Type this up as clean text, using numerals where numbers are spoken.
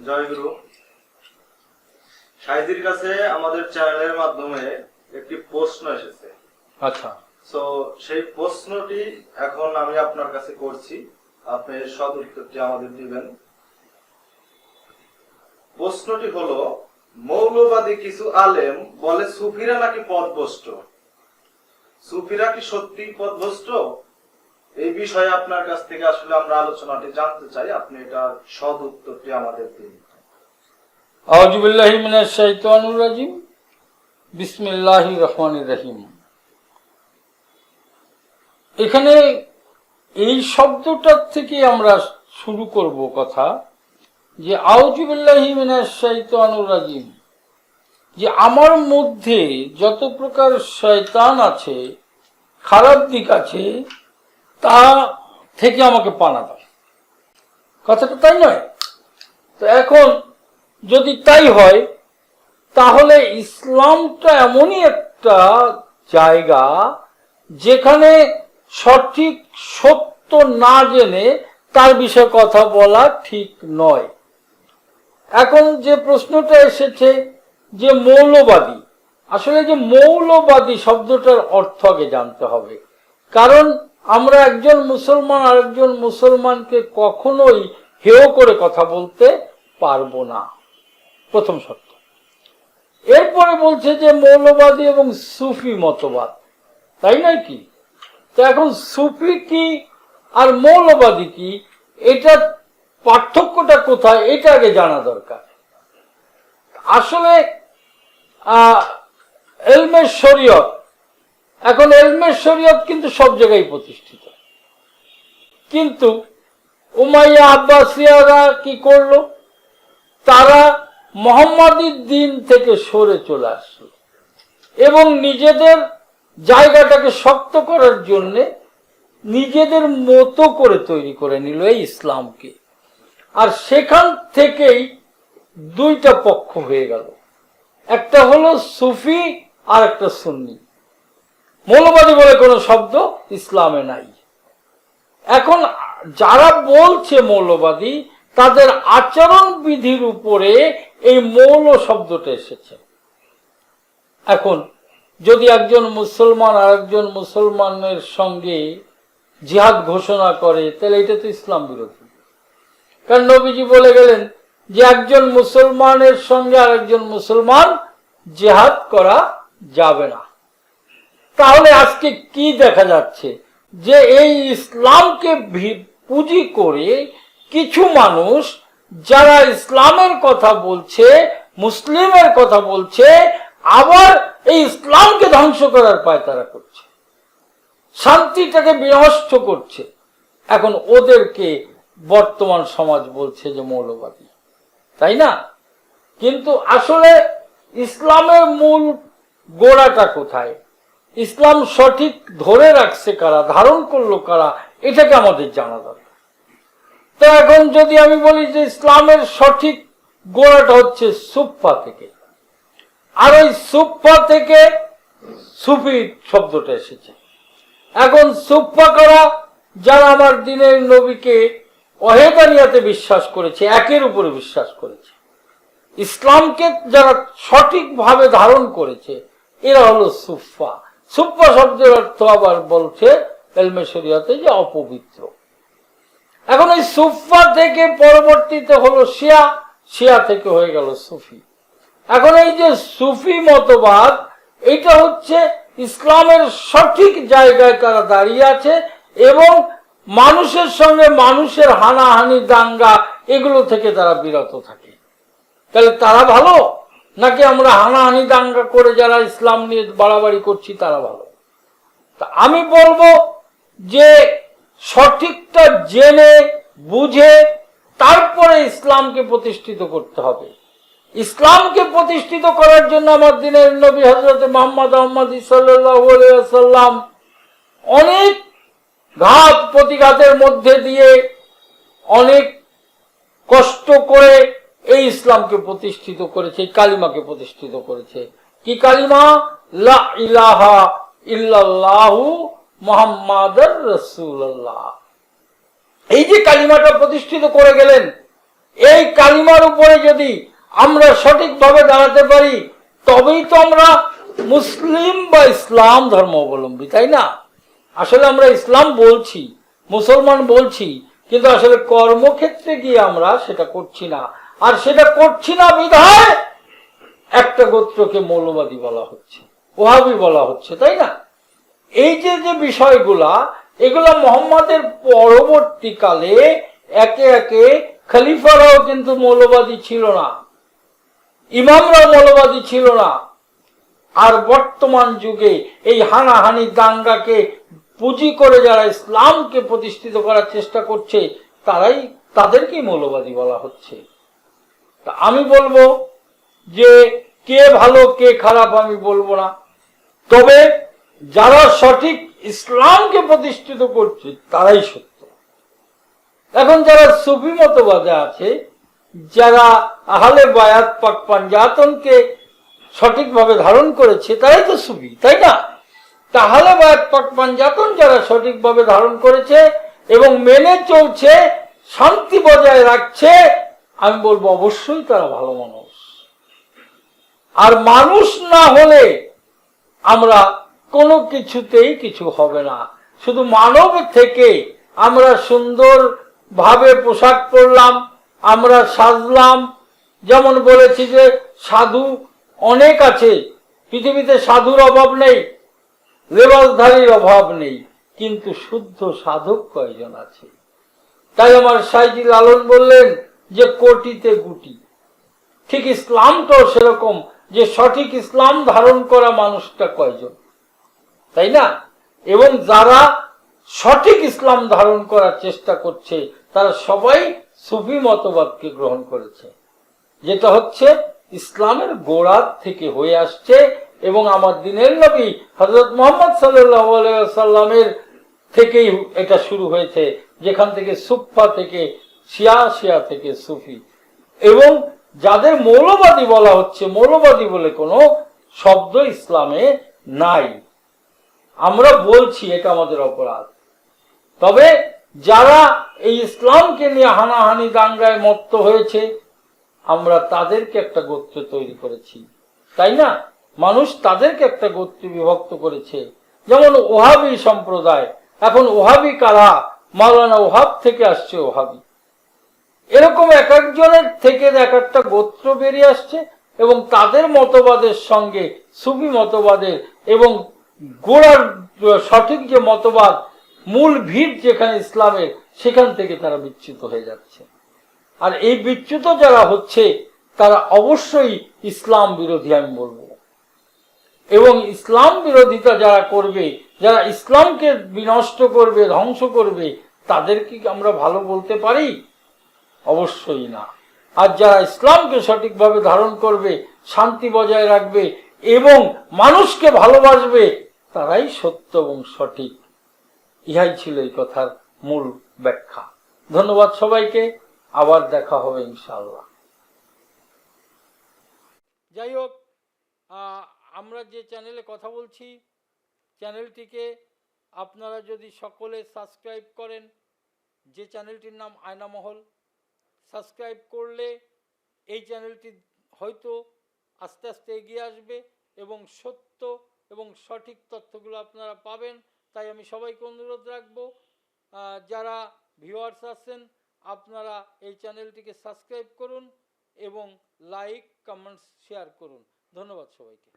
জয়গুরু। সাইদির কাছে আমাদের চ্যানেলের মাধ্যমে একটি প্রশ্ন এসেছে। আচ্ছা, তো সেই প্রশ্নটি এখন আমি আপনার কাছে করছি, আপনি সদ উত্তরটি আমাদের দিবেন। প্রশ্নটি হলো, মৌলবাদী কিছু আলেম বলে সুফিরা নাকি পথভ্রষ্ট। সুফিরা কি সত্যি পথভ্রষ্ট? এই বিষয়ে আপনার কাছ থেকে আসলে আমরা আলোচনাটি জানতে চাই, আপনি এটার সদ উত্তরটি আমাদের দিন। আউযু বিল্লাহি মিনাশ শাইতানির রাজিম। বিসমিল্লাহির রহমানির রহিম। এখানে এই শব্দটার থেকে আমরা শুরু করব কথা, যে আউযু বিল্লাহি মিনাশ শাইতানির রাজিম, যে আমার মধ্যে যত প্রকার শয়তান আছে, খারাপ দিক আছে, তা থেকে আমাকে পানা দাও। কথাটা তাই নয়? তো এখন যদি তাই হয়, তাহলে ইসলামটা এমনই একটা জায়গা যেখানে সঠিক সত্য না জেনে তার বিষয়ে কথা বলা ঠিক নয়। এখন যে প্রশ্নটা এসেছে যে মৌলবাদী, আসলে যে মৌলবাদী শব্দটার অর্থ আগে জানতে হবে, কারণ আমরা একজন মুসলমান আরেকজন মুসলমানকে কখনোই হেয় করে কথা বলতে পারবো না, প্রথম শর্ত। এরপরে বলছে যে মৌলবাদী এবং সুফি মতবাদ, তাই নয় কি? তো এখন সুফি কি আর মৌলবাদী কি, এটা পার্থক্যটা কোথায়, এটা আগে জানা দরকার। আসলে এলমে শরীয়ত, এখন এলমে শরীয়ত কিন্তু সব জায়গায় প্রতিষ্ঠিত, কিন্তু উমাইয়া আব্বাসিয়ারা কি করলো? তারা মোহাম্মদীর দিন থেকে সরে চলে আসলো এবং নিজেদের জায়গাটাকে শক্ত করার জন্য নিজেদের মতো করে তৈরি করে নিল এই ইসলামকে। আর সেখান থেকেই দুইটা পক্ষ হয়ে গেল, একটা হলো সুফি আর একটা সুন্নি। মৌলবাদী বলে কোনো শব্দ ইসলামে নাই। এখন যারা বলছে মৌলবাদী, তাদের আচরণ বিধির উপরে এই মৌল শব্দটা এসেছে। এখন যদি একজন মুসলমান আর একজন মুসলমানের সঙ্গে জিহাদ ঘোষণা করে, তাহলে এটা তো ইসলাম বিরোধী। কারণ নবীজি বলে গেলেন যে একজন মুসলমানের সঙ্গে আরেকজন মুসলমান জিহাদ করা যাবে না। তাহলে আজকে কি দেখা যাচ্ছে, যে এই ইসলামকে পুঁজি করে কিছু মানুষ যারা ইসলামের কথা বলছে, মুসলিমের কথা বলছে, আবার এই ইসলামকে ধ্বংস করার পায়তারা করছে, শান্তিটাকে বিনষ্ট করছে। এখন ওদেরকে বর্তমান সমাজ বলছে যে মৌলবাদী, তাই না? কিন্তু আসলে ইসলামের মূল গোড়াটা কোথায়, ইসলাম সঠিক ধরে রাখছে কারা, ধারণ করলো কারা, এটাকে আমাদের জানা দরকার। তো এখন যদি আমি বলি যে ইসলামের সঠিক গোড়াটা হচ্ছে সুফা থেকে, আর ওই সুফা থেকে সুফি শব্দটা এসেছে। এখন সুফা করা যারা আমার দিনের নবীকে ওয়াহেদানিয়াতে বিশ্বাস করেছে, একের উপরে বিশ্বাস করেছে, ইসলামকে যারা সঠিকভাবে ধারণ করেছে, এরা হলো সুফা। সুফা শব্দের অর্থ আবার বলছে এলমে শরিয়তে যে অপবিত্র। এখন এই সুফা থেকে পরবর্তীতে হলো শিয়া, শিয়া থেকে হয়ে গেল সুফি। এখন এই যে সুফি মতবাদ, এটা হচ্ছে ইসলামের সঠিক জায়গায় তারা দাঁড়িয়ে আছে এবং মানুষের সঙ্গে মানুষের হানাহানি, দাঙ্গা, এগুলো থেকে তারা বিরত থাকে। তাহলে তারা ভালো, নাকি আমরা হানাহানি দাঙ্গা করে যারা ইসলাম নিয়ে বাড়াবাড়ি করছি তারা ভালো? তা আমি বলবো যে সঠিকটা জেনে বুঝে তারপরে ইসলামকে প্রতিষ্ঠিত করতে হবে। ইসলামকে প্রতিষ্ঠিত করার জন্য আমার দিনের নবী হযরত মুহাম্মদ সাল্লাল্লাহু আলাইহি ওয়াসাল্লাম অনেক ঘাত প্রতিঘাতের মধ্যে দিয়ে অনেক কষ্ট করে এই ইসলামকে প্রতিষ্ঠিত করেছে, এই কালিমাকে প্রতিষ্ঠিত করেছে। কি কালিমা? লা ইলাহা ইল্লাল্লাহু মুহাম্মাদুর রাসূলুল্লাহ। এই যে কালিমাটা প্রতিষ্ঠিত করে গেলেন, এই কালিমার উপরে যদি আমরা সঠিকভাবে দাঁড়াতে পারি তবেই তো আমরা মুসলিম বা ইসলাম ধর্ম অবলম্বী, তাই না? আসলে আমরা ইসলাম বলছি, মুসলমান বলছি, কিন্তু আসলে কর্মক্ষেত্রে গিয়ে আমরা সেটা করছি না। আর সেটা করছি না বিধায় একটা গোত্রকে মৌলবাদী বলা হচ্ছে, ওহাবি বলা হচ্ছে, তাই না? এই যে যে বিষয়গুলা, এগুলা মোহাম্মদের পরবর্তীকালে একে একে খলিফারাও কিন্তু মৌলবাদী ছিল না, ইমামরাও মৌলবাদী ছিল না। আর বর্তমান যুগে এই হানাহানি দাঙ্গাকে পুঁজি করে যারা ইসলামকে প্রতিষ্ঠিত করার চেষ্টা করছে তাদেরকেই মৌলবাদী বলা হচ্ছে। তা আমি বলবো যে কে ভালো কে খারাপ আমি বলবো না, তবে যারা সঠিক ইসলামকে প্রতিষ্ঠিত করছে তারাই সত্য। এখন যারা সুফি মতবাদে আছে, যারা আহলে বায়াত পাক পাঞ্জাতনকে সঠিকভাবে ধারণ করেছে তারাই তো সুফি, তাই না? তাহলে বায়াত পাক পাঞ্জাতন যারা সঠিকভাবে ধারণ করেছে এবং মেনে চলছে, শান্তি বজায় রাখছে, আমি বলবো অবশ্যই তারা ভালো মানুষ। আর মানুষ না হলে আমরা কোনো কিছুতেই কিছু হবে না। শুধু মানব থেকে আমরা সুন্দর ভাবে পোশাক পরলাম, আমরা সাজলাম, যেমন বলেছি যে সাধু অনেক আছে পৃথিবীতে, সাধুর অভাব নেই, লেবাসধারীর অভাব নেই, কিন্তু শুদ্ধ সাধক কয়জন আছে? তাই আমার শাহজি লালন বললেন যে কোটিতে গুটি। ঠিক ইসলামটাও সেরকম, যে সঠিক ইসলাম ধারণ করা মানুষটা কয়জন, তাই না? এবং যারা সঠিক ইসলাম ধারণ করার চেষ্টা করছে তারা সবাই সুফি মতবাদকে গ্রহণ করেছে, যেটা হচ্ছে ইসলামের গোড়ার থেকে হয়ে আসছে। এবং আমার দিনের নবী হযরত মুহাম্মদ সাল্লাল্লাহু আলাইহি ওয়াসাল্লামের থেকেই এটা শুরু হয়েছে, যেখান থেকে সুফা থেকে শিয়া, শিয়া থেকে সুফি। এবং যাদের মৌলবাদী বলা হচ্ছে, মৌলবাদী বলে কোনো শব্দ ইসলামে নাই, আমরা বলছি এটা আমাদের অপরাধ। তবে যারা এই ইসলামকে নিয়ে হানাহানি দাঙ্গায় মত্ত হয়েছে, আমরা তাদেরকে একটা গোত্র তৈরি করেছি, তাই না? মানুষ তাদেরকে একটা গোত্রে বিভক্ত করেছে। যেমন ওহাবি সম্প্রদায়, এখন ওহাবি কারা? মাওলানা ওহাব থেকে আসছে ওহাবি। এরকম এক একজনের থেকে এক একটা গোত্র বেরিয়ে আসছে এবং তাদের মতবাদের সঙ্গে সুফি মতবাদের এবং গোড়ার সঠিক যে মতবাদ, মূল ভিত যেখানে ইসলামের, সেখান থেকে তারা বিচ্যুত হয়ে যাচ্ছে। আর এই বিচ্যুত যারা হচ্ছে তারা অবশ্যই ইসলাম বিরোধী আমি বলবো। এবং ইসলাম বিরোধিতা যারা করবে, যারা ইসলামকে বিনষ্ট করবে, ধ্বংস করবে, তাদেরকে আমরা ভালো বলতে পারি? অবশ্যই না। আর যারা ইসলামকে সঠিকভাবে ধারণ করবে, শান্তি বজায় রাখবে এবং মানুষকে ভালোবাসবে, তারাই সত্য এবং সঠিক। ইহাই ছিল এই কথার মূল ব্যাখ্যা। ধন্যবাদ সবাইকে, আবার দেখা হবে ইনশাআল্লাহ। যাই হোক, আমরা যে চ্যানেলে কথা বলছি, চ্যানেলটিকে আপনারা যদি সকলে সাবস্ক্রাইব করেন, যে চ্যানেলটির নাম আয়না মহল, সাবস্ক্রাইব করলে এই চ্যানেলটি হয়তো আস্তে আস্তে এগিয়ে আসবে এবং সত্য এবং সঠিক তথ্যগুলো আপনারা পাবেন। তাই আমি সবাইকে অনুরোধ রাখবো, যারা ভিউয়ার্স আছেন আপনারা এই চ্যানেলটিকে সাবস্ক্রাইব করুন এবং লাইক, কমেন্টস, শেয়ার করুন। ধন্যবাদ সবাইকে।